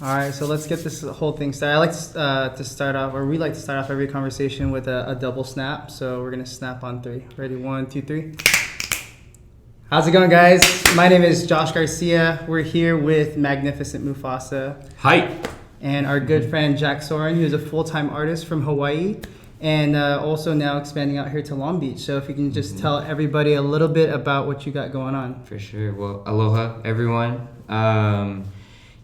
All right, so let's get this whole thing started. I like to start off, or we like to start off every conversation with a double snap. So we're gonna snap on three. Ready? 1, 2, 3. How's it going, guys? My name is Josh Garcia. We're here with Magnificent Mufasa. Hi. And our good friend Jack Soren, who's a full-time artist from Hawaii, and also now expanding out here to Long Beach. So if you can just tell everybody a little bit about what you got going on. For sure. Well, aloha, everyone.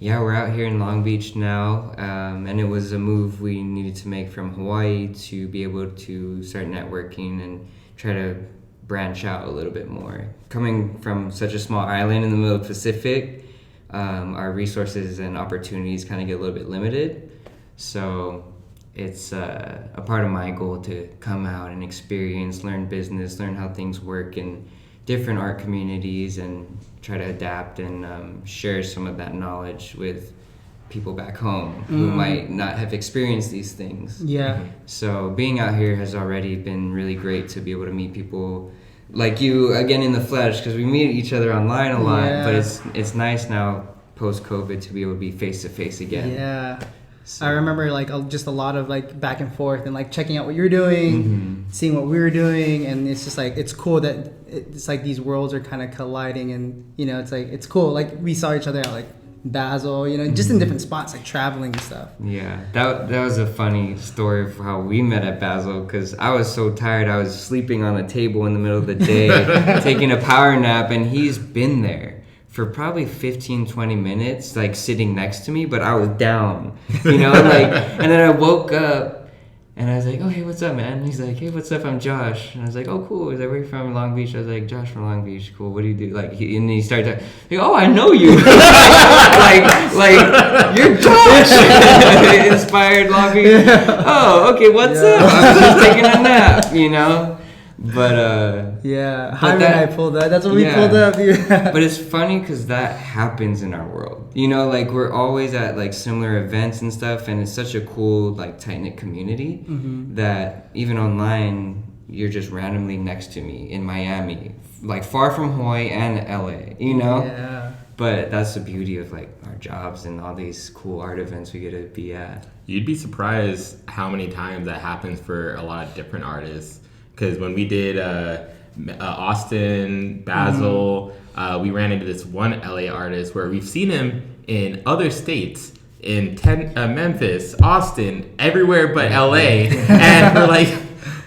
Yeah, we're out here in Long Beach now, and it was a move we needed to make from Hawaii to be able to start networking and try to branch out a little bit more. Coming from such a small island in the middle of the Pacific, our resources and opportunities kind of get a little bit limited. So it's a part of my goal to come out and experience, learn business, learn how things work in different art communities, and try to adapt and share some of that knowledge with people back home who might not have experienced these things. Yeah. So being out here has already been really great to be able to meet people like you again in the flesh, because we meet each other online a lot, but it's nice now post-COVID to be able to be face-to-face again. Yeah. So. I remember just a lot of back and forth and checking out what you're doing, seeing what we were doing, and it's just it's cool that it's these worlds are kind of colliding, and it's cool. We saw each other at Basel, just in different spots, traveling and stuff. Yeah, that was a funny story of how we met at Basel, because I was so tired. I was sleeping on a table in the middle of the day, taking a power nap, and he's been there for probably 15-20 minutes, sitting next to me, but I was down, and then I woke up and I was like, oh, hey, what's up, man? And he's like, hey, what's up? I'm Josh. And I was like, oh, cool. He's like, where are you from? Long Beach. I was like, Josh from Long Beach. Cool. What do you do? And he started to, oh, I know you. You're Josh. Inspired Long Beach. Oh, okay, what's up? I was just taking a nap, But yeah, Jaime and I pulled up. That's what we pulled up. But it's funny because that happens in our world. We're always at similar events and stuff, and it's such a cool tight-knit community that even online you're just randomly next to me in Miami, far from Hawaii and LA. Yeah. But that's the beauty of our jobs and all these cool art events we get to be at. You'd be surprised how many times that happens for a lot of different artists. Because when we did Austin, Basel, we ran into this one LA artist where we've seen him in other states, in Memphis, Austin, everywhere but LA. And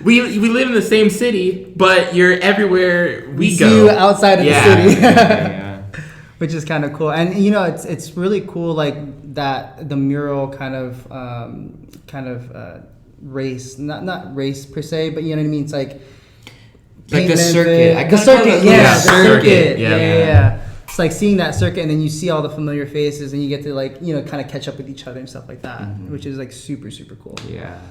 we're we live in the same city, but you're everywhere we go. See you outside of the city. Yeah. Which is kind of cool. And, it's really cool, that the mural kind of race, not race per se, but you know what I mean. It's the circuit. The circuit. Yeah. It's seeing that circuit, and then you see all the familiar faces, and you get to kind of catch up with each other and stuff like that, which is super super cool. Yeah,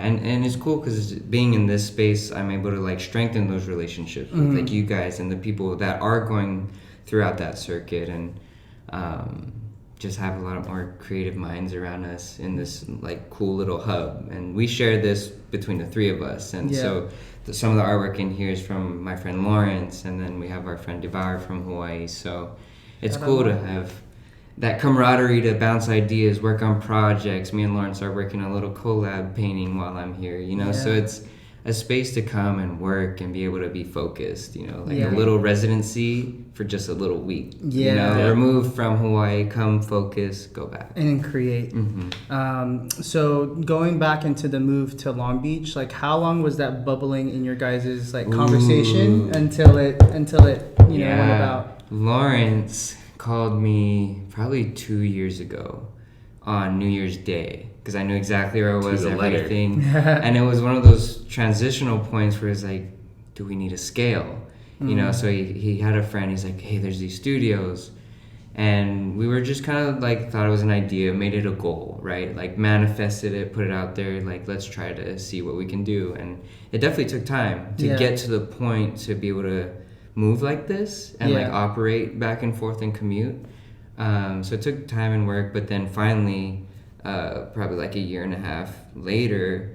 and it's cool because being in this space, I'm able to strengthen those relationships with you guys and the people that are going throughout that circuit, and just have a lot of more creative minds around us in this cool little hub, and we share this between the three of us, and so some of the artwork in here is from my friend Lawrence, and then we have our friend Devour from Hawaii, so it's cool to have that camaraderie to bounce ideas, work on projects. Me and Lawrence are working on a little collab painting while I'm here, so it's a space to come and work and be able to be focused, a little residency for just a little week. Remove from Hawaii, come focus, go back. And create. So going back into the move to Long Beach, how long was that bubbling in your guys' conversation until it went about? Lawrence called me probably 2 years ago on New Year's Day, because I knew exactly where I was, everything. And it was one of those transitional points where it's do we need a scale? So he had a friend, he's like, hey, there's these studios. And we were just kind of thought it was an idea, made it a goal, right? Manifested it, put it out there, let's try to see what we can do. And it definitely took time to get to the point to be able to move like this and operate back and forth and commute. So it took time and work, but then finally, probably a year and a half later,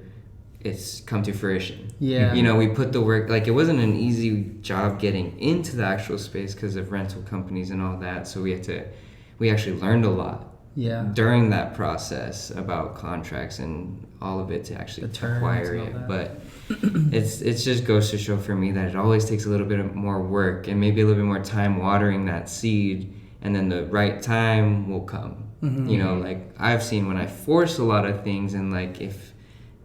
it's come to fruition. Yeah. We put the work, it wasn't an easy job getting into the actual space because of rental companies and all that. So we actually learned a lot during that process about contracts and all of it to actually acquire it. But it just goes to show for me that it always takes a little bit more work and maybe a little bit more time watering that seed, and then the right time will come. You know, like I've seen when I force a lot of things, and like if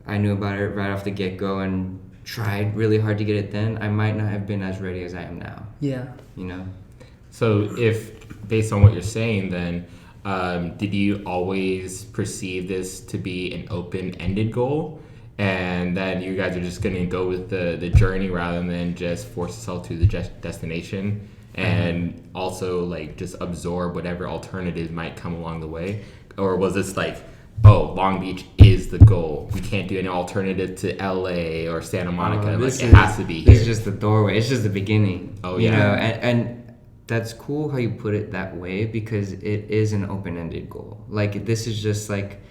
I knew about it right off the get-go and tried really hard to get it then, I might not have been as ready as I am now. You know? So if, based on what you're saying then, did you always perceive this to be an open-ended goal, and that you guys are just going to go with the journey rather than just force yourself to the destination, and also like just absorb whatever alternatives might come along the way? Or was this like, oh, Long Beach is the goal, we can't do any alternative to LA or Santa Monica, like it has to be here? It's just the doorway, it's just the beginning. You know, and that's cool how you put it that way, because it is an open-ended goal. Like this is just like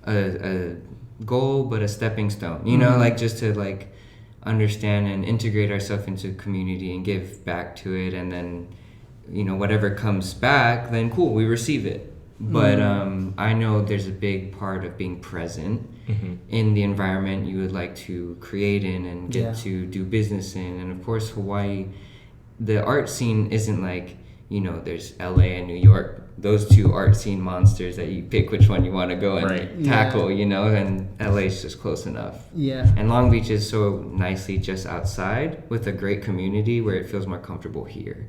a goal, but a stepping stone, you know, like just to like understand and integrate ourselves into community and give back to it, and then, you know, whatever comes back, then cool, we receive it. But I know there's a big part of being present in the environment you would like to create in and get to do business in. And of course, Hawaii, the art scene isn't like, you know, there's LA and New York, those two art scene monsters that you pick which one you want to go and tackle, you know, and LA's just close enough. And Long Beach is so nicely just outside with a great community where it feels more comfortable here.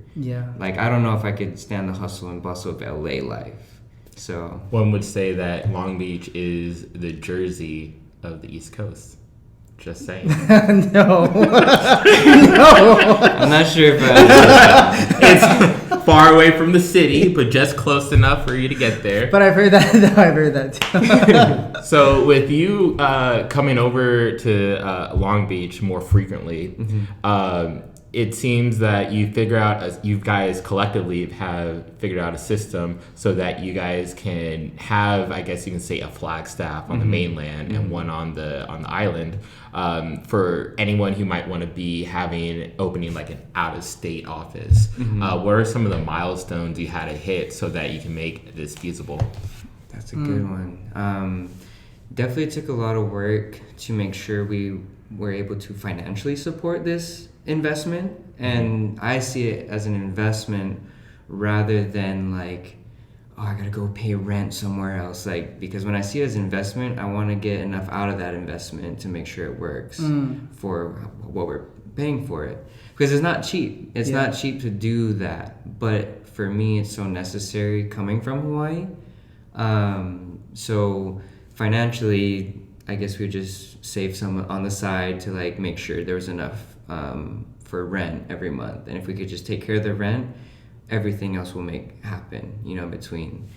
Like, I don't know if I could stand the hustle and bustle of LA life. So one would say that Long Beach is the Jersey of the East Coast. Just saying. No. I'm not sure if it's far away from the city, but just close enough for you to get there. But I've heard that. I've heard that too. So with you coming over to Long Beach more frequently, it seems that you guys collectively have figured out a system so that you guys can have, I guess you can say, a Flagstaff on the mainland and one on the island, for anyone who might want to be opening like an out-of-state office. What are some of the milestones you had to hit so that you can make this feasible? That's a good one. Definitely took a lot of work to make sure we were able to financially support this investment, and I see it as an investment rather than like, oh, I gotta go pay rent somewhere else. Like, because when I see it as investment, I want to get enough out of that investment to make sure it works for what we're paying for it, because it's not cheap. It's not cheap to do that, but for me it's so necessary coming from Hawaii. So financially, I guess we just save some on the side to like make sure there was enough for rent every month, and if we could just take care of the rent, everything else will make happen, you know, between.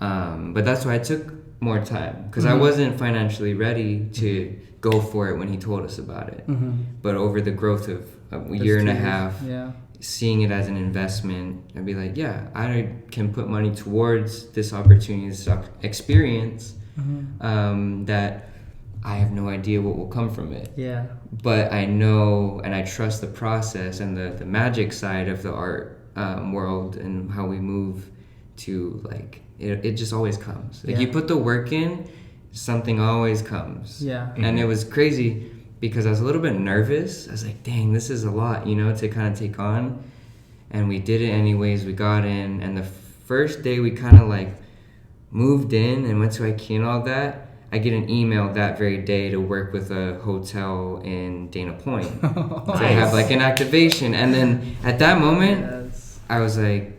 But that's why it took more time, because I wasn't financially ready to go for it when he told us about it. But over the growth of a year and a half, seeing it as an investment, I'd be like, yeah, I can put money towards this opportunity, this experience, that I have no idea what will come from it. But I know and I trust the process and the magic side of the art world, and how we move to like, it just always comes. Like, you put the work in, something always comes. And it was crazy because I was a little bit nervous. I was like, dang, this is a lot, you know, to kind of take on. And we did it anyways. We got in, and the first day we kind of like moved in and went to IKEA and all that, I get an email that very day to work with a hotel in Dana Point to have like an activation. And then at that moment, I was like,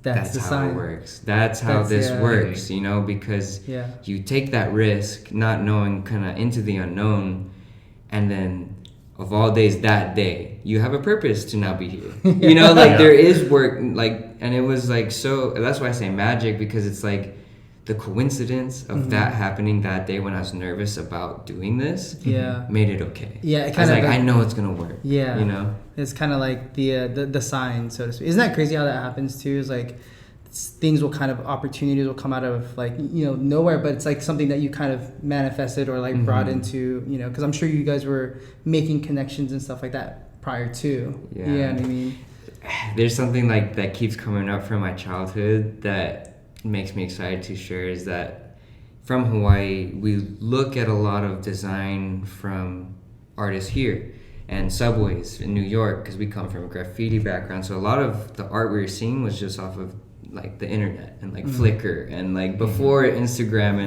that's how it works. That's how this works, you know, because you take that risk, not knowing, kind of into the unknown, and then of all days, that day, you have a purpose to now be here. You know, like there is work, like, and it was like, so that's why I say magic, because it's like, the coincidence of that happening that day when I was nervous about doing this made it okay. I was like, I know it's gonna work. You know, it's kind of like the sign, so to speak. Isn't that crazy how that happens too? Is like things will kind of, opportunities will come out of like, you know, nowhere, but it's like something that you kind of manifested or like brought into, you know, because I'm sure you guys were making connections and stuff like that prior to. You know what I mean? There's something like that keeps coming up from my childhood that makes me excited to share is that from Hawaii, we look at a lot of design from artists here and subways in New York, because we come from a graffiti background. So a lot of the art we were seeing was just off of like the internet and like Flickr and like before Instagram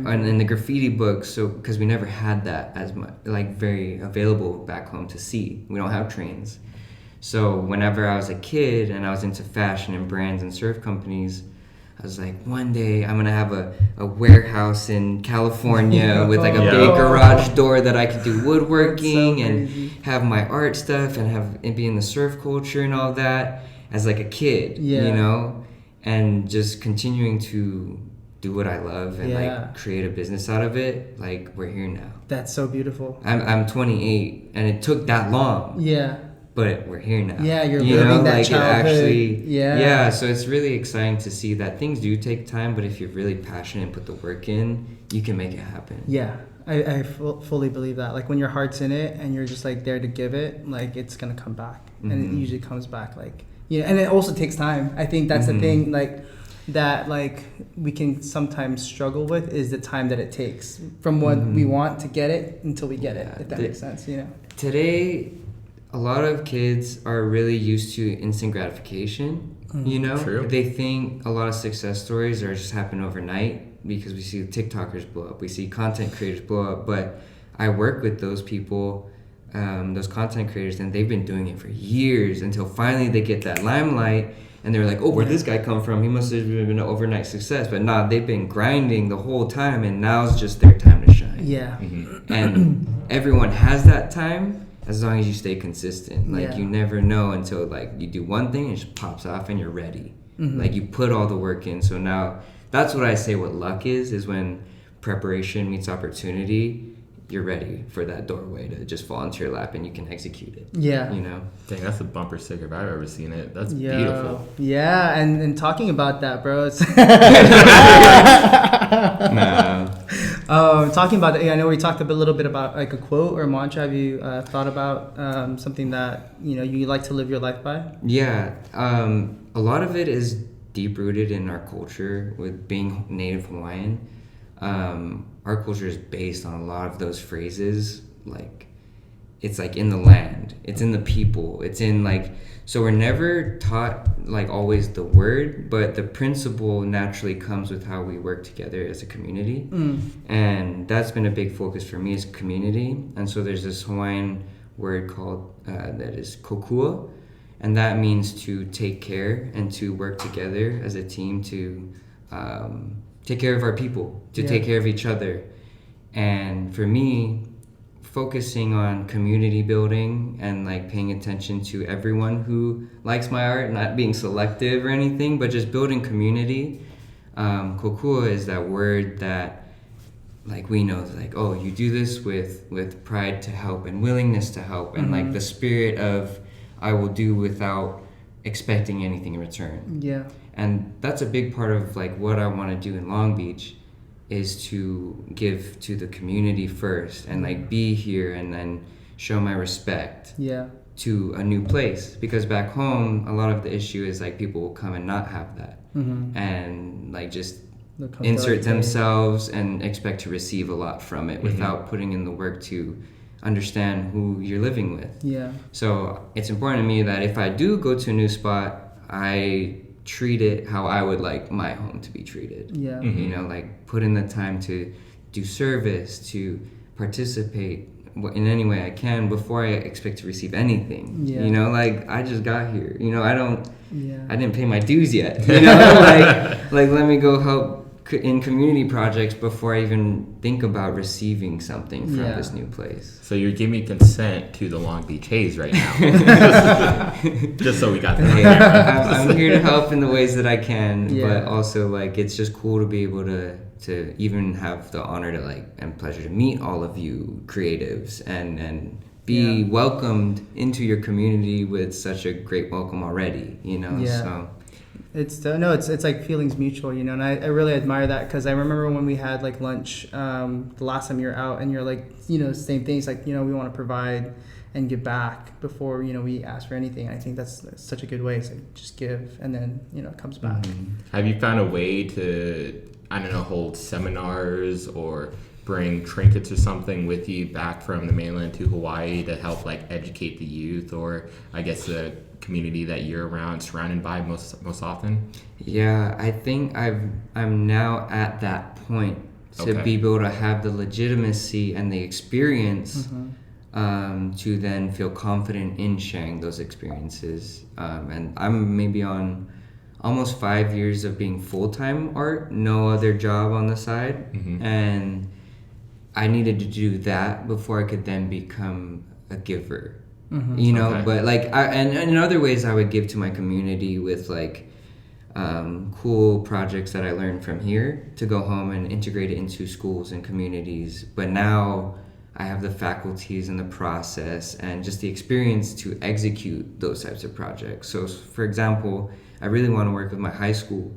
and in the graffiti books. So because we never had that as much, like very available back home to see. We don't have trains. So whenever I was a kid and I was into fashion and brands and surf companies, I was like, one day I'm gonna have a warehouse in California with like a big garage door that I could do woodworking and have my art stuff and be in the surf culture and all that as like a kid, you know, and just continuing to do what I love and like create a business out of it. Like we're here now. That's so beautiful. I'm 28 and it took that long. Yeah. But we're here now. Yeah, you're living that childhood. So it's really exciting to see that things do take time, but if you're really passionate and put the work in, you can make it happen. Yeah, I fully believe that. Like when your heart's in it and you're just like there to give it, like it's gonna come back, and it usually comes back. Like and it also takes time. I think that's the thing. Like that, like we can sometimes struggle with is the time that it takes from what we want to get it until we get it. If that makes sense, Today, a lot of kids are really used to instant gratification, True. They think a lot of success stories are just happen overnight because we see TikTokers blow up, we see content creators blow up, but I work with those people, those content creators, and they've been doing it for years until finally they get that limelight and they're like, oh, where'd this guy come from? He must have been an overnight success. But nah, they've been grinding the whole time and now's just their time to shine. Yeah. And everyone has that time, as long as you stay consistent. Like you never know until like you do one thing and it just pops off and you're ready. Like you put all the work in. So now that's what I say what luck is when preparation meets opportunity. You're ready for that doorway to just fall into your lap and you can execute it. Yeah. Dang, that's a bumper sticker if I've ever seen it. That's beautiful. Yeah, and talking about that, bro. It's talking about that, I know we talked a little bit about like a quote or a mantra. Have you thought about something that you like to live your life by? Yeah, a lot of it is deep rooted in our culture with being Native Hawaiian. Our culture is based on a lot of those phrases. Like it's like in the land, it's in the people, it's in like, so we're never taught like always the word, but the principle naturally comes with how we work together as a community. And that's been a big focus for me as a community. And so there's this Hawaiian word called that is kokua, and that means to take care and to work together as a team to take care of our people, to take care of each other. And for me, focusing on community building and like paying attention to everyone who likes my art, not being selective or anything, but just building community. Kokua is that word that like we know, like, oh, you do this with pride to help and willingness to help and like the spirit of I will do without expecting anything in return. Yeah. And that's a big part of like what I want to do in Long Beach is to give to the community first and like be here and then show my respect to a new place, because back home a lot of the issue is like people will come and not have that and like just insert themselves and expect to receive a lot from it without putting in the work to understand who you're living with. So it's important to me that if I do go to a new spot, I treat it how I would like my home to be treated. Like put in the time to do service, to participate in any way I can before I expect to receive anything. Like I just got here. I didn't pay my dues yet. like let me go help in community projects before I even think about receiving something from this new place. So you're giving me consent to the Long Beach Haze right now. Just so we got that. I'm here to help in the ways that I can, but also like it's just cool to be able to even have the honor to like and pleasure to meet all of you creatives and be welcomed into your community with such a great welcome already. So it's like feelings mutual, and I really admire that, because I remember when we had like lunch the last time you were out and you're like, same things, like, we want to provide and give back before, you know, we ask for anything. I think that's such a good way. It's like just give, and then, you know, it comes back. Have you found a way to, I don't know, hold seminars or bring trinkets or something with you back from the mainland to Hawaii to help like educate the youth, or I guess the community that you're around, surrounded by most often? Yeah, I think I'm now at that point to Okay. be able to have the legitimacy and the experience to then feel confident in sharing those experiences. And I'm maybe on almost 5 years of being full-time art, no other job on the side. And I needed to do that before I could then become a giver. You know, Okay. but like, and in other ways I would give to my community with like cool projects that I learned from here to go home and integrate it into schools and communities. But now I have the faculties and the process and just the experience to execute those types of projects. So for example, I really want to work with my high school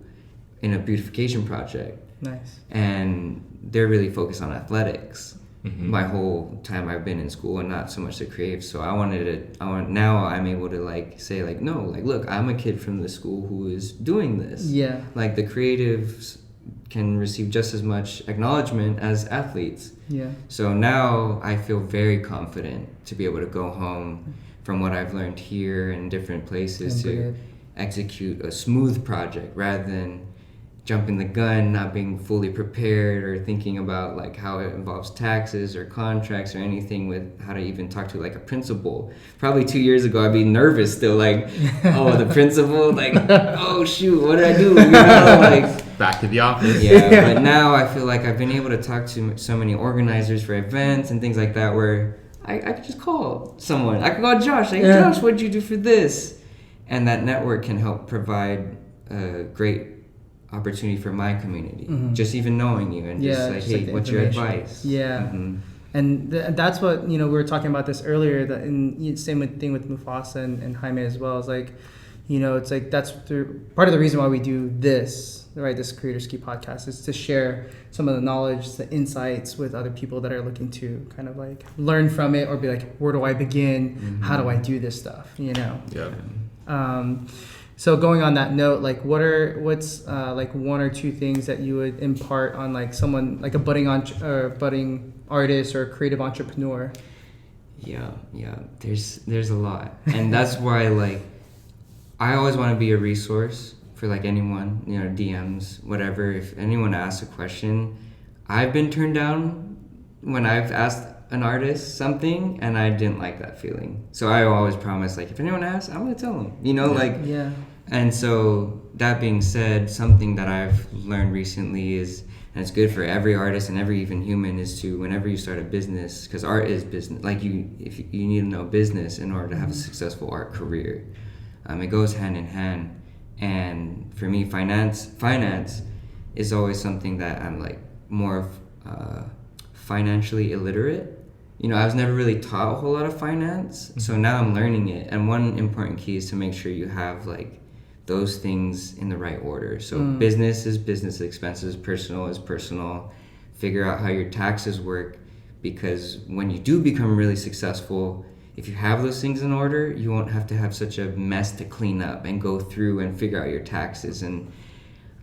in a beautification project. Nice. And they're really focused on athletics my whole time I've been in school, and not so much the creative. So now I'm able to like say like, no, like, look, I'm a kid from the school who is doing this. Yeah. Like the creatives can receive just as much acknowledgement as athletes. Yeah. So now I feel very confident to be able to go home from what I've learned here in different places And to bring it. execute a smooth project rather than jumping the gun, not being fully prepared, or thinking about like how it involves taxes or contracts or anything with how to even talk to like a principal. Probably 2 years ago, I'd be nervous still, like, oh, the principal, like, oh shoot, what did I do? You know, like, Back to the office. yeah. But now I feel like I've been able to talk to so many organizers for events and things like that, where I could just call someone. I could call Josh, like, Josh, what'd you do for this? And that network can help provide a great opportunity for my community. Just even knowing you and just like, just hey, the what's your information. advice? Yeah. And that's what, you know, we were talking about this earlier, that and same thing with Mufasa and Jaime as well. It's like, you know, it's like that's part of the reason why we do this, right? This Creators Key podcast is to share some of the knowledge, the insights with other people that are looking to kind of like learn from it, or be like, where do I begin? How do I do this stuff? You know? Yeah. So going on that note, like what's like one or two things that you would impart on like someone like a budding artist or a creative entrepreneur? Yeah. There's a lot, and that's why like I always want to be a resource for like anyone, you know, DMs, whatever. If anyone asks a question, I've been turned down when I've asked an artist something and I didn't like that feeling. So I always promise, like, if anyone asks, I'm gonna tell them, you know, like. Yeah. And so that being said, something that I've learned recently is, and it's good for every artist and every even human, is to, whenever you start a business, because art is business, like you need to know business in order to have a successful art career. It goes hand in hand. And for me, finance is always something that I'm like more financially illiterate. You know, I was never really taught a whole lot of finance, so now I'm learning it. And one important key is to make sure you have like those things in the right order. So business is business expenses, personal is personal. Figure out how your taxes work, because when you do become really successful, if you have those things in order, you won't have to have such a mess to clean up and go through and figure out your taxes. And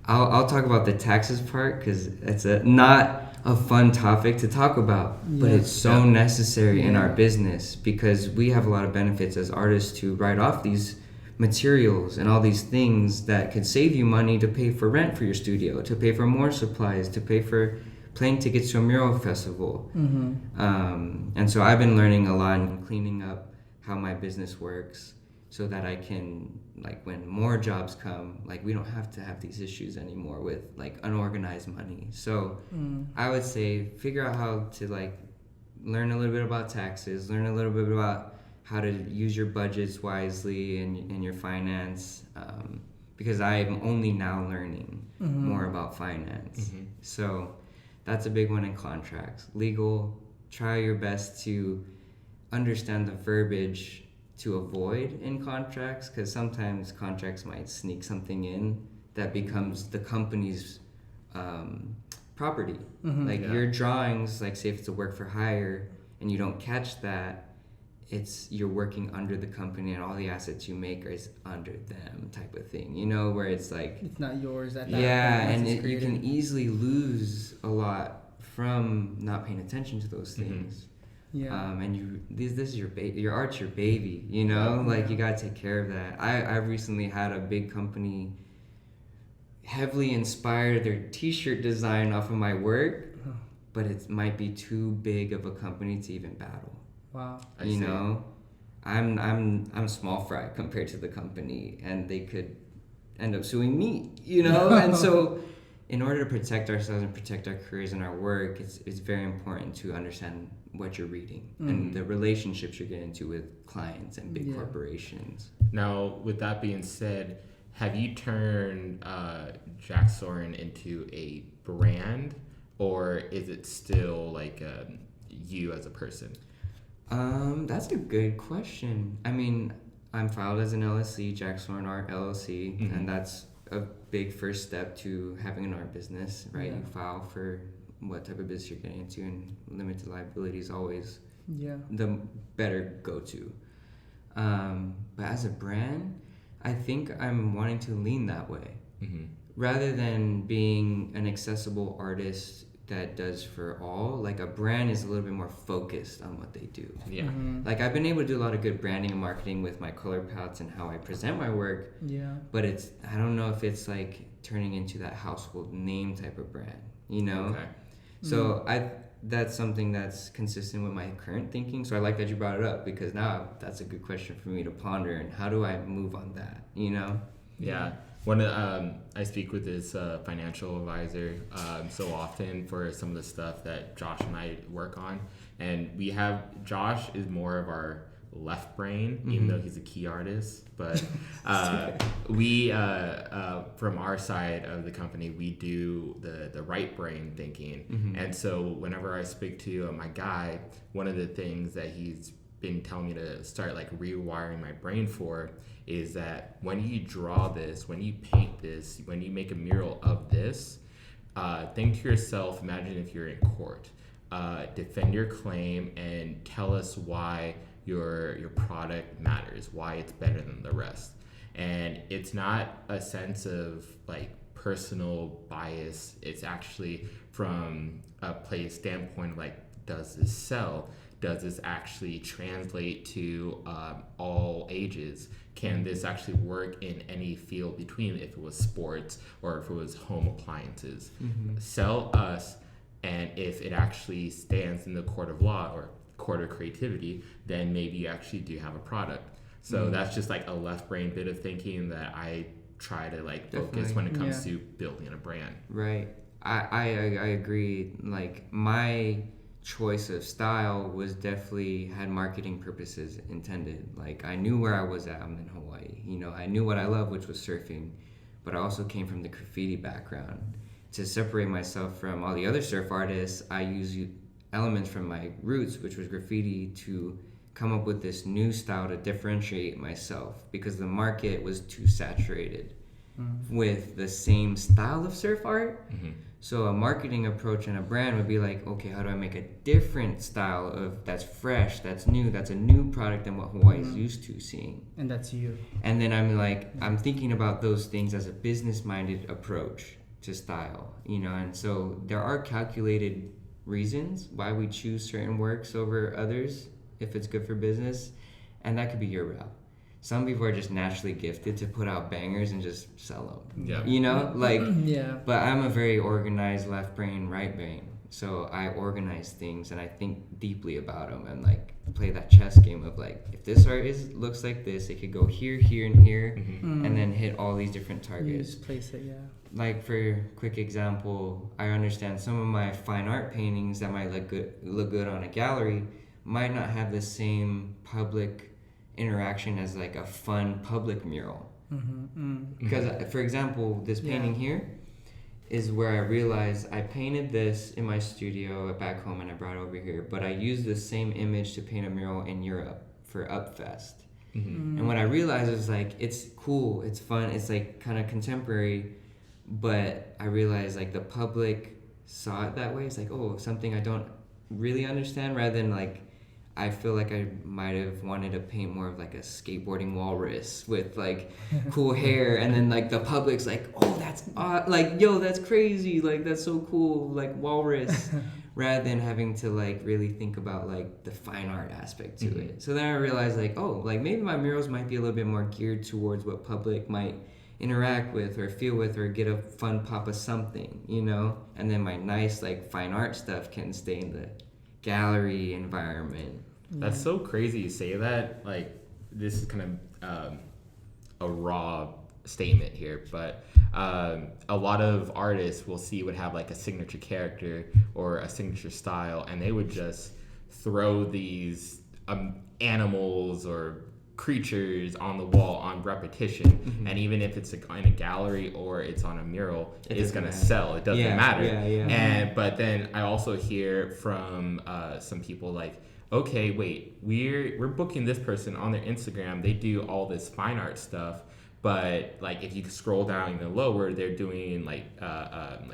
I'll talk about the taxes part because it's not a fun topic to talk about, but it's so necessary in our business, because we have a lot of benefits as artists to write off these materials and all these things that could save you money to pay for rent for your studio, to pay for more supplies, to pay for plane tickets to a mural festival. And so I've been learning a lot and cleaning up how my business works, so that I can, like, when more jobs come, like, we don't have to have these issues anymore with like unorganized money. So I would say figure out how to like learn a little bit about taxes, learn a little bit about how to use your budgets wisely and your finance, because I'm only now learning more about finance. So that's a big one. In contracts, legal, try your best to understand the verbiage to avoid in contracts, because sometimes contracts might sneak something in that becomes the company's property. Like your drawings, like say if it's a work for hire and you don't catch that, you're working under the company and all the assets you make is under them type of thing, you know, where it's like it's not yours at that yeah, point. and you can easily lose a lot from not paying attention to those things. Yeah. And this is your baby. Your art's your baby, you know. Like you gotta take care of that. I recently had a big company heavily inspired their T-shirt design off of my work, but it might be too big of a company to even battle. Wow. You know, I'm small fry compared to the company, and they could end up suing me. You know, and so. In order to protect ourselves and protect our careers and our work, it's very important to understand what you're reading and the relationships you're getting into with clients and big corporations. Now, with that being said, have you turned Jack Soren into a brand, or is it still like you as a person? That's a good question. I mean, I'm filed as an LLC, Jack Soren Art LLC, and that's a big first step to having an art business, right? You file for what type of business you're getting into, and limited liability is always the better go-to. But as a brand, I think I'm wanting to lean that way. Rather than being an accessible artist that does for all, like a brand is a little bit more focused on what they do. Like I've been able to do a lot of good branding and marketing with my color palettes and how I present my work, but I don't know if it's like turning into that household name type of brand, you know. So that's something that's consistent with my current thinking, so I like that you brought it up, because now that's a good question for me to ponder, and how do I move on that, you know. When I speak with this financial advisor so often for some of the stuff that Josh and I work on, and Josh is more of our left brain, even though he's a key artist, but we from our side of the company, we do the right brain thinking. And so whenever I speak to my guy, one of the things that he's been telling me to start like rewiring my brain for is that when you draw this, when you paint this, when you make a mural of this, think to yourself, imagine if you're in court, defend your claim and tell us why your product matters, why it's better than the rest. And it's not a sense of like personal bias, it's actually from a standpoint of like, does this sell? Does this actually translate to all ages? Can this actually work in any field between if it was sports or if it was home appliances? Sell us, and if it actually stands in the court of law or court of creativity, then maybe you actually do have a product. So that's just like a left brain bit of thinking that I try to like focus when it comes to building a brand. Right. I agree. Like my choice of style was definitely had marketing purposes intended. Like I knew where I was at. I'm in Hawaii, you know. I knew what I love, which was surfing, but I also came from the graffiti background. To separate myself from all the other surf artists, I used elements from my roots, which was graffiti, to come up with this new style to differentiate myself, because the market was too saturated with the same style of surf art. So a marketing approach and a brand would be like, okay, how do I make a different style of that's fresh, that's new, that's a new product than what Hawaii is used to seeing. And that's you. And then I'm thinking about those things as a business-minded approach to style, you know. And so there are calculated reasons why we choose certain works over others if it's good for business, and that could be your route. Some people are just naturally gifted to put out bangers and just sell them. You know, like. But I'm a very organized left brain, right brain. So I organize things and I think deeply about them and like play that chess game of like, if this art looks like this, it could go here, here, and here, and then hit all these different targets. You just place it, Like for quick example, I understand some of my fine art paintings that might look good on a gallery might not have the same public interaction as like a fun public mural. Because for example, this painting here is where I realized I painted this in my studio back home and I brought it over here, but I used the same image to paint a mural in Europe for Upfest. And what I realized is like, it's cool, it's fun, it's like kind of contemporary, but I realized like the public saw it that way. It's like, oh, something I don't really understand, rather than like I feel like I might have wanted to paint more of like a skateboarding walrus with like cool hair, and then like the public's like, oh, that's like, yo, that's crazy, like that's so cool, like walrus, rather than having to like really think about like the fine art aspect to it. So then I realized like, oh, like maybe my murals might be a little bit more geared towards what public might interact with or feel with or get a fun pop of something, you know? And then my nice like fine art stuff can stay in the gallery environment. That's so crazy you say that. Like, this is kind of a raw statement here, but a lot of artists will see would have like a signature character or a signature style, and they would just throw these animals or creatures on the wall on repetition, and even if it's in a gallery or it's on a mural, it's gonna sell. It doesn't matter. And but then I also hear from some people like, okay, wait, we're booking this person on their Instagram, they do all this fine art stuff, but like if you scroll down even lower, they're doing like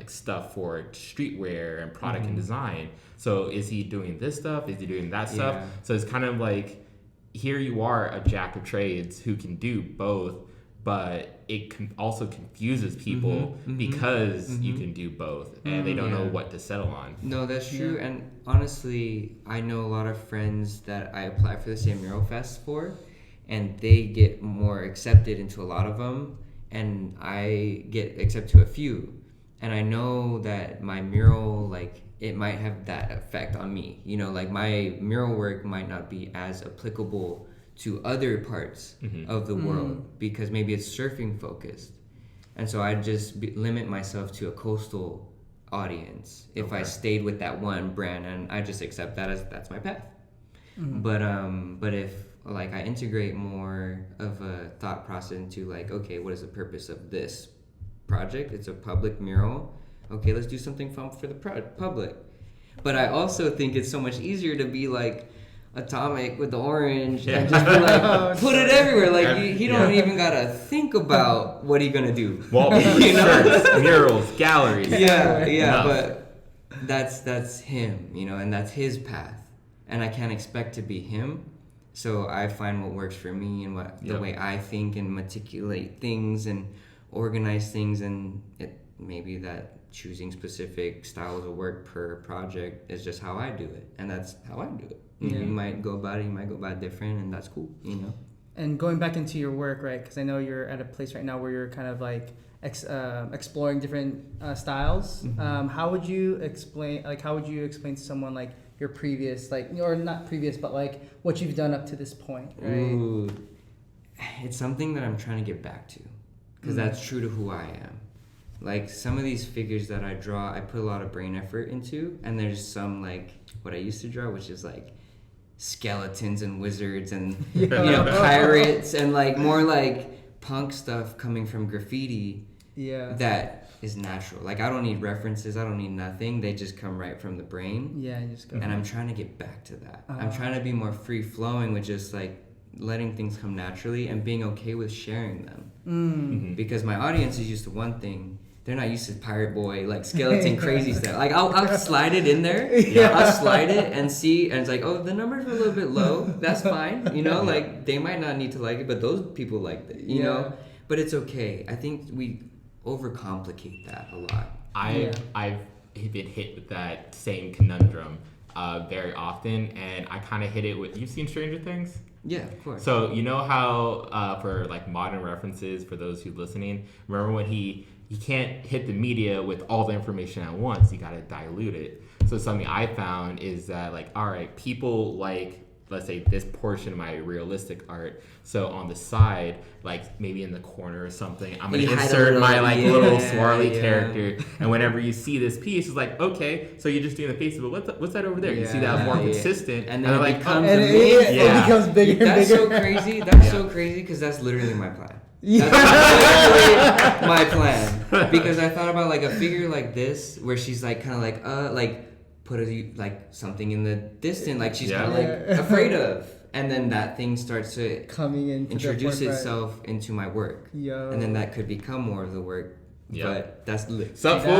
stuff for streetwear and product and design. So is he doing this stuff? Is he doing that stuff? So it's kind of like, here you are, a jack of trades who can do both, but it also confuses people because you can do both, and they don't know what to settle on. No, that's true. And honestly, I know a lot of friends that I apply for the same Mural Fest for, and they get more accepted into a lot of them, and I get accepted to a few. And I know that my mural, like, it might have that effect on me. You know, like my mural work might not be as applicable to other parts of the world because maybe it's surfing focused. And so I just limit myself to a coastal audience if I stayed with that one brand, and I just accept that as that's my path. But if like I integrate more of a thought process into like, okay, what is the purpose of this project? It's a public mural. Okay, let's do something fun for the public. But I also think it's so much easier to be like atomic with the orange and just be like, put it everywhere. Like you don't even gotta think about what you're gonna do. Wallpapers, shirts, murals, galleries. But that's him, you know, and that's his path, and I can't expect to be him. So I find what works for me and what the way I think and meticulate things and organize things, and maybe that choosing specific styles of work per project is just how I do it, and that's how I do it. You might go about it different, and that's cool, you know. And going back into your work, right? Because I know you're at a place right now where you're kind of like exploring different styles. How would you explain to someone like your previous, like, or not previous, but like what you've done up to this point, right? Ooh, it's something that I'm trying to get back to, because that's true to who I am. Like some of these figures that I draw, I put a lot of brain effort into, and there's some like what I used to draw, which is like skeletons and wizards and you know, pirates and like more like punk stuff coming from graffiti. That is natural. Like I don't need references, I don't need nothing. They just come right from the brain. Just go. And I'm trying to get back to that. I'm trying to be more free flowing with just like letting things come naturally and being okay with sharing them. Because my audience is used to one thing. They're not used to pirate boy, like skeleton crazy stuff. Like I'll slide it in there. I'll slide it and see, and it's like, oh, the numbers are a little bit low. That's fine. You know, like they might not need to like it, but those people liked it, you know? But it's okay. I think we overcomplicate that a lot. I've been hit with that same conundrum very often, and I kind of hit it with, you've seen Stranger Things? Yeah, of course. So you know how for like modern references, for those who listening, remember when he can't hit the media with all the information at once, you got to dilute it. So something I found is that like, all right, people like, let's say this portion of my realistic art, so on the side, like maybe in the corner or something, I'm gonna insert my like little swirly character, and whenever you see this piece, it's like, okay, so you're just doing the face, but what's that over there? You see that more consistent, and then it like becomes it becomes bigger and that's bigger. so crazy. That's so crazy, because that's literally my plan. That's literally my plan, because I thought about like a figure like this where she's like kind of like put like something in the distance, like she's kind of like afraid of, and then that thing starts to coming in, introduce itself into my work, and then that could become more of the work Yeah. But that's Sup, fool?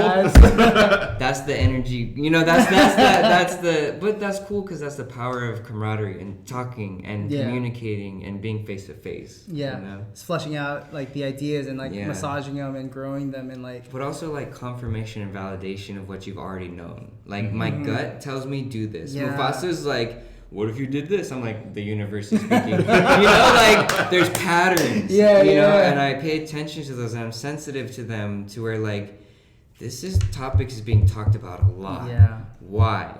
that's the energy. You know, that's the. But that's cool because that's the power of camaraderie and talking and communicating and being face to face. Yeah, you know? It's fleshing out like the ideas and like massaging them and growing them and like. But also like confirmation and validation of what you've already known. Like my gut tells me do this. Mufasa's like, what if you did this? I'm like, the universe is speaking. You know, like there's patterns. You know, and I pay attention to those and I'm sensitive to them to where like this topic is being talked about a lot. Yeah. Why?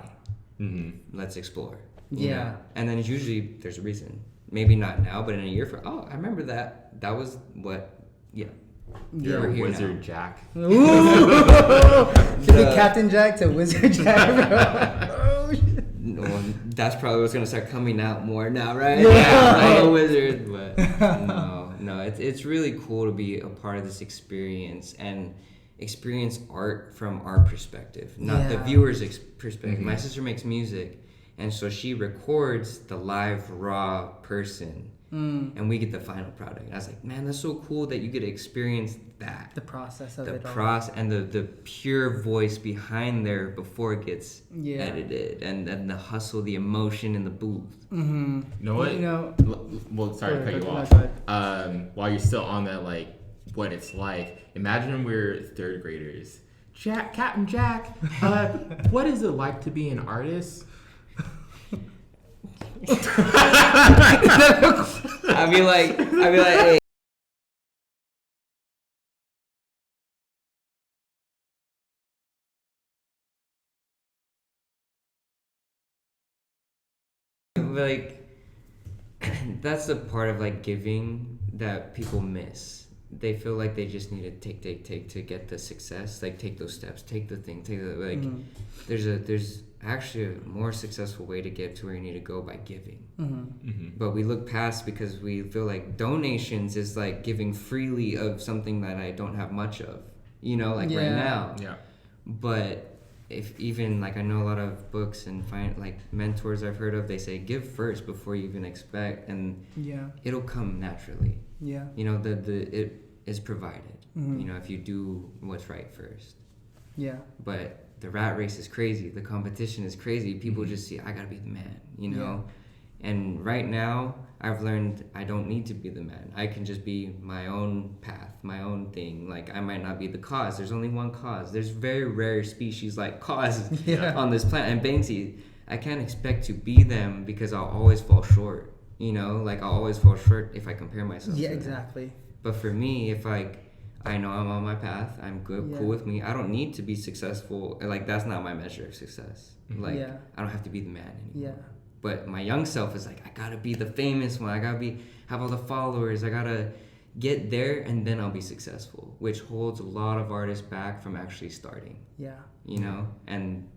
Let's explore. You know? And then usually there's a reason. Maybe not now, but in a year I remember that. That was what You're Wizard now. Jack. Ooh. Should be Captain Jack to Wizard Jack, bro. No, that's probably what's gonna start coming out more now, right? Yeah, like a wizard, but no, it's really cool to be a part of this experience and experience art from our perspective, not the viewer's perspective. My sister makes music, and so she records the live raw person, and we get the final product. And I was like, man, that's so cool that you get to experience that. The process of it. The process and the pure voice behind there before it gets edited, and the hustle, the emotion in the booth. You know what? Well, sorry to cut you off. While you're still on that, like what it's like, imagine we're third graders. Captain Jack, what is it like to be an artist? I'd be like, hey. Like, that's the part of like giving that people miss. They feel like they just need to take to get the success. Like take those steps, take the thing, take the like. There's actually a more successful way to get to where you need to go by giving. But we look past because we feel like donations is like giving freely of something that I don't have much of. You know, like right now. Yeah. But if even like I know a lot of books and like mentors I've heard of, they say give first before you even expect, and it'll come naturally. You know, it is provided. You know, if you do what's right first. But the rat race is crazy. The competition is crazy. People just see I gotta be the man. You know. And right now, I've learned I don't need to be the man. I can just be my own path, my own thing. Like, I might not be the cause. There's only one cause. There's very rare species like cause on this planet. And Banksy, I can't expect to be them because I'll always fall short. You know, like, I'll always fall short if I compare myself to them. Exactly. But for me, if, like, I know I'm on my path, I'm good, cool with me. I don't need to be successful. Like, that's not my measure of success. Like, I don't have to be the man anymore. But my young self is like, I gotta be the famous one. I gotta have all the followers. I gotta get there, and then I'll be successful, which holds a lot of artists back from actually starting. You know,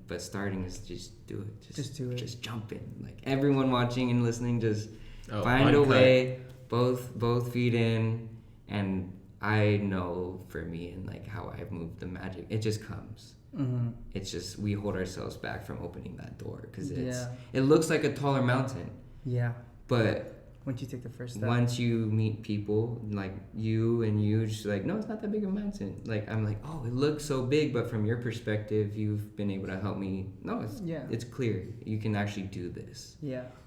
but starting is just do it. Just do it. Just jump in. Like everyone watching and listening, just find a way. Both feet in, and I know for me and like how I've moved the magic, it just comes. It's just we hold ourselves back from opening that door because it looks like a taller mountain. But once you take the first step, once you meet people like you just like, no, it's not that big a mountain. Like I'm like, oh, it looks so big, but from your perspective, you've been able to help me. No, it's clear. You can actually do this.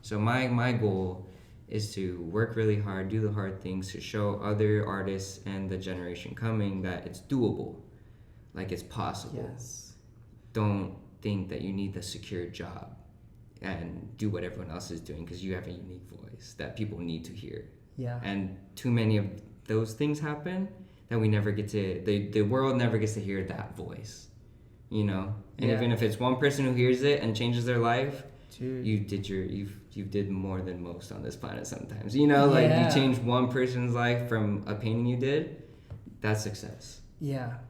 So my goal is to work really hard, do the hard things to show other artists and the generation coming that it's doable. Like it's possible. Don't think that you need the secure job and do what everyone else is doing because you have a unique voice that people need to hear. And too many of those things happen that we never get to, the world never gets to hear that voice, you know? And even if it's one person who hears it and changes their life, you did more than most on this planet sometimes. You know, like you changed one person's life from a painting you did, that's success.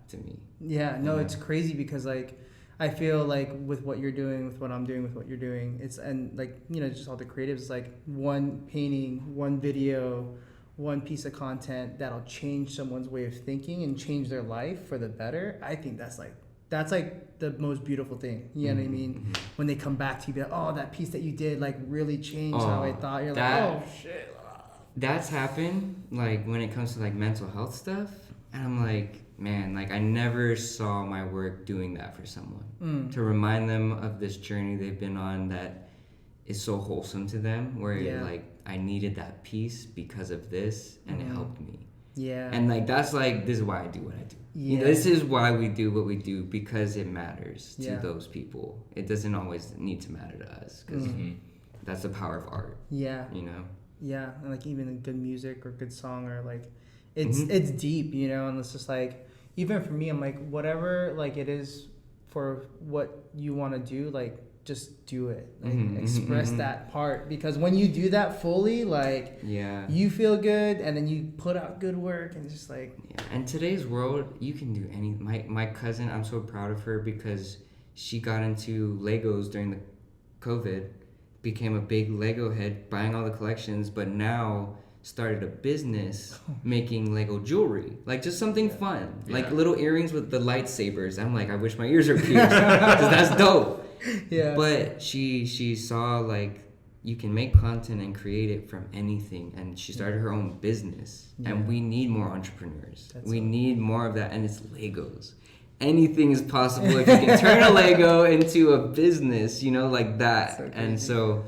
To me. It's crazy because like I feel like with what you're doing, with what I'm doing, with what you're doing, it's and like, you know, just all the creatives, it's like one painting, one video, one piece of content that'll change someone's way of thinking and change their life for the better. I think that's like the most beautiful thing. You know what I mean? When they come back to you, be like, oh, that piece that you did like really changed how I thought. You're like, oh shit. That's happened like when it comes to like mental health stuff. And I'm like, man, like I never saw my work doing that for someone. To remind them of this journey they've been on that is so wholesome to them, where like I needed that piece because of this, and it helped me. Yeah. And like that's like, this is why I do what I do. You know, this is why we do what we do, because it matters to those people. It doesn't always need to matter to us, because that's the power of art. Yeah. You know. Yeah, and like even good music or good song, or like it's deep, you know, and it's just like, even for me, I'm like, whatever like it is for what you want to do, like just do it, like express that part, because when you do that fully, like you feel good, and then you put out good work, and it's just like in today's world you can do any. My cousin, I'm so proud of her, because she got into Legos during the COVID, became a big Lego head, buying all the collections, but now started a business making Lego jewelry, like just something fun, like little earrings with the lightsabers. I'm like, I wish my ears were pierced, because that's dope. But she saw like you can make content and create it from anything, and she started her own business. And we need more entrepreneurs. We need more of that, and it's Legos. Anything is possible if you can turn a Lego into a business, you know, like that. And so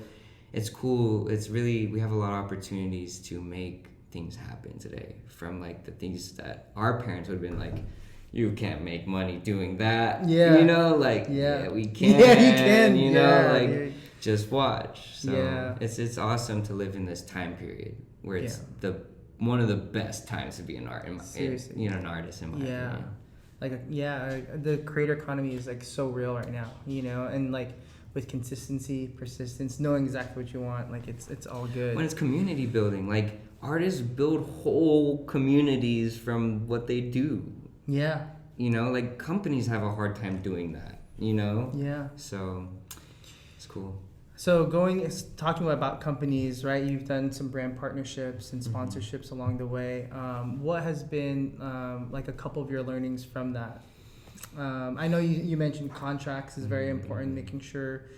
it's cool. It's really, we have a lot of opportunities to make things happen today, from like the things that our parents would have been like, you can't make money doing that. You know, like, we can. Yeah, you can. You know, like, just watch. So it's awesome to live in this time period where it's one of the best times to be an artist, an artist, in my opinion. Like the creator economy is like so real right now, you know, and like with consistency, persistence, knowing exactly what you want, like it's all good. When it's community building, like artists build whole communities from what they do. You know, like companies have a hard time doing that, you know. So it's cool. So talking about companies, right? You've done some brand partnerships and sponsorships along the way. What has been like a couple of your learnings from that? I know you mentioned contracts is very important, making sure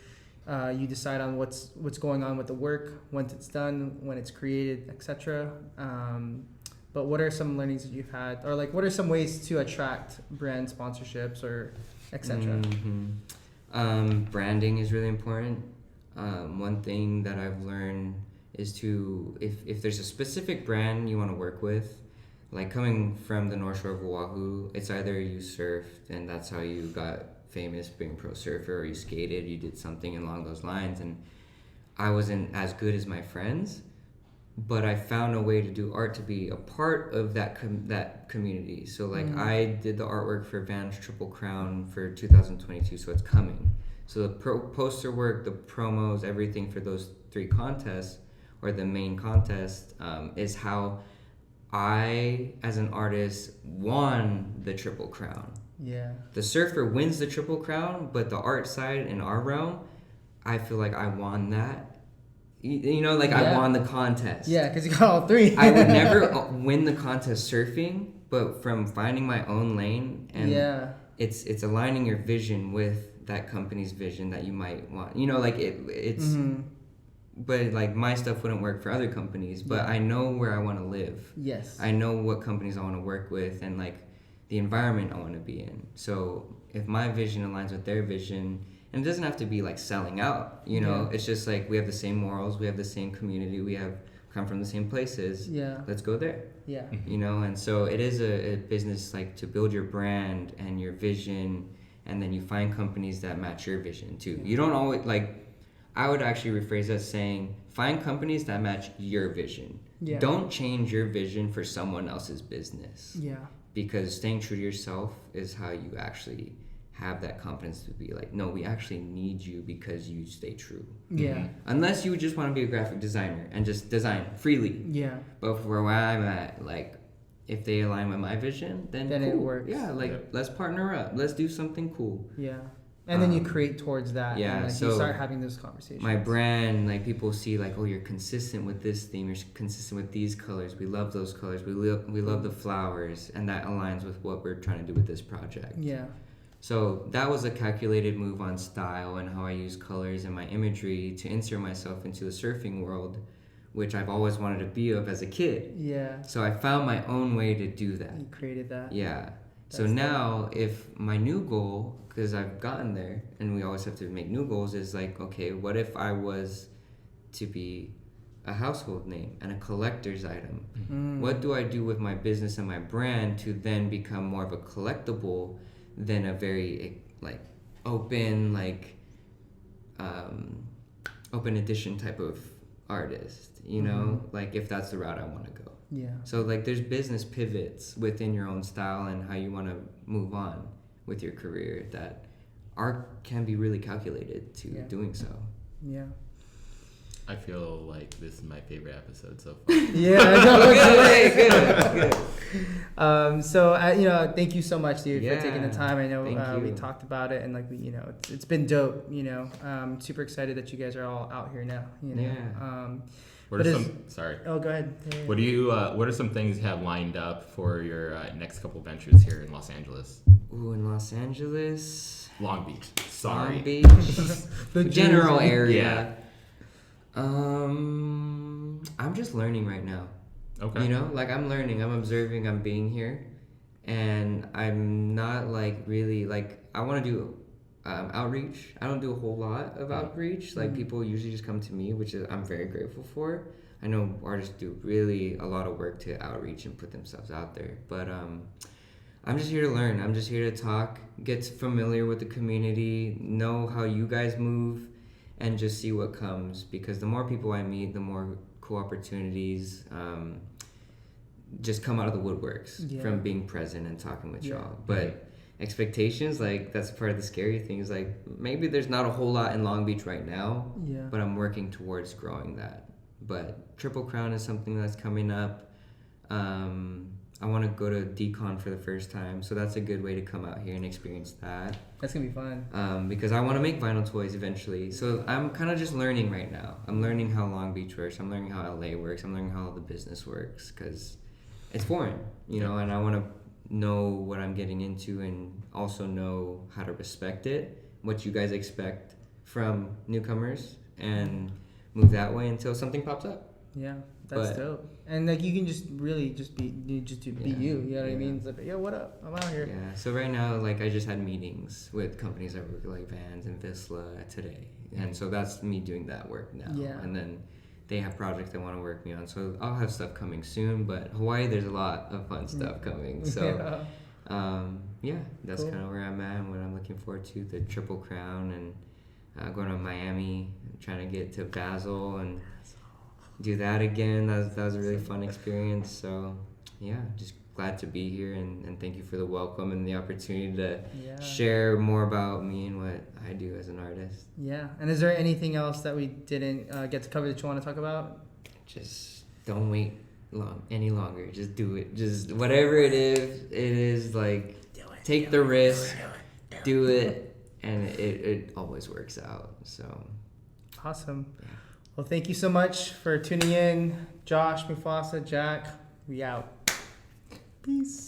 you decide on what's going on with the work, once it's done, when it's created, etc. But what are some learnings that you've had, or like what are some ways to attract brand sponsorships or etc.? Branding is really important. One thing that I've learned is if there's a specific brand you want to work with, like coming from the North Shore of Oahu, it's either you surfed and that's how you got famous being a pro surfer, or you skated, you did something along those lines, and I wasn't as good as my friends, but I found a way to do art to be a part of that community. So like I did the artwork for Vans Triple Crown for 2022, so it's coming. So the poster work, the promos, everything for those 3 contests, or the main contest, is how I, as an artist, won the Triple Crown. The surfer wins the Triple Crown, but the art side in our realm, I feel like I won that. You know, like I won the contest. Because you got all 3. I would never win the contest surfing, but from finding my own lane, and it's aligning your vision with that company's vision that you might want, you know, like it's but like my stuff wouldn't work for other companies, but I know where I want to live. I know what companies I want to work with, and like the environment I want to be in. So if my vision aligns with their vision, and it doesn't have to be like selling out, you know, it's just like we have the same morals, we have the same community, we have come from the same places, let's go there. You know, and so it is a business, like to build your brand and your vision, and then you find companies that match your vision too. You don't always, like, I would actually rephrase that saying, find companies that match your vision. Don't change your vision for someone else's business. Because staying true to yourself is how you actually have that confidence to be like, no, we actually need you because you stay true. Unless you just want to be a graphic designer and just design freely. But for where I'm at, like, if they align with my vision, then cool. It works. Let's partner up. Let's do something cool. And then you create towards that. And like so you start having those conversations. My brand, like people see like, oh, you're consistent with this theme. You're consistent with these colors. We love those colors. We love the flowers, and that aligns with what we're trying to do with this project. So that was a calculated move on style and how I use colors and my imagery to insert myself into the surfing world, which I've always wanted to be of as a kid. So I found my own way to do that. You created that. So now, if my new goal, because I've gotten there, and we always have to make new goals, is like, okay, what if I was to be a household name and a collector's item? What do I do with my business and my brand to then become more of a collectible than a very like open, like open edition type of artist, you know, like if that's the route I want to go. Yeah. So like there's business pivots within your own style and how you want to move on with your career that art can be really calculated to doing so. Yeah. I feel like this is my favorite episode so far. Yeah. Good. So thank you so much, dude, for taking the time. I know we talked about it, and like it's been dope. Super excited that you guys are all out here now. What are sorry. Oh, go ahead. Yeah. What are some things you have lined up for your next couple ventures here in Los Angeles? Ooh, in Los Angeles. Long Beach. Sorry. Long Beach. The general area. Yeah. I'm just learning right now. Okay. Like I'm learning, I'm observing, I'm being here, and I'm not like really like I want to do outreach. I don't do a whole lot of outreach. Like people usually just come to me, which is I'm very grateful for. I know artists do really a lot of work to outreach and put themselves out there, but I'm just here to learn. I'm just here to talk, get familiar with the community, know how you guys move, and just see what comes, because the more people I meet, the more cool opportunities just come out of the woodworks from being present and talking with y'all. But expectations, like that's part of the scary thing, is like maybe there's not a whole lot in Long Beach right now, but I'm working towards growing that. But Triple Crown is something that's coming up. I want to go to Decon for the first time, so that's a good way to come out here and experience that. That's gonna be fun. Because I want to make vinyl toys eventually. So I'm kind of just learning right now. I'm learning how Long Beach works. I'm learning how LA works. I'm learning how all the business works, because it's foreign, and I want to know what I'm getting into and also know how to respect it, what you guys expect from newcomers, and move that way until something pops up. Yeah, that's dope. And like you can just really just be you. You know what I mean? It's like, what up? I'm out here. Yeah. So right now, like I just had meetings with companies that work like Vans and Vissla today, and so that's me doing that work now. Yeah. And then they have projects they want to work me on, so I'll have stuff coming soon. But Hawaii, there's a lot of fun stuff coming. So that's cool. Kind of where I'm at and what I'm looking forward to. The Triple Crown and going to Miami, trying to get to Basel and do that again. That was a really fun experience. So just glad to be here, and thank you for the welcome and the opportunity to share more about me and what I do as an artist. Yeah. And is there anything else that we didn't get to cover that you want to talk about? Just don't wait any longer. Just do it. Just whatever it is like take the risk, do it, and it always works out. So awesome. Yeah. Well, thank you so much for tuning in. Josh, Mufasa, Jack, we out. Peace.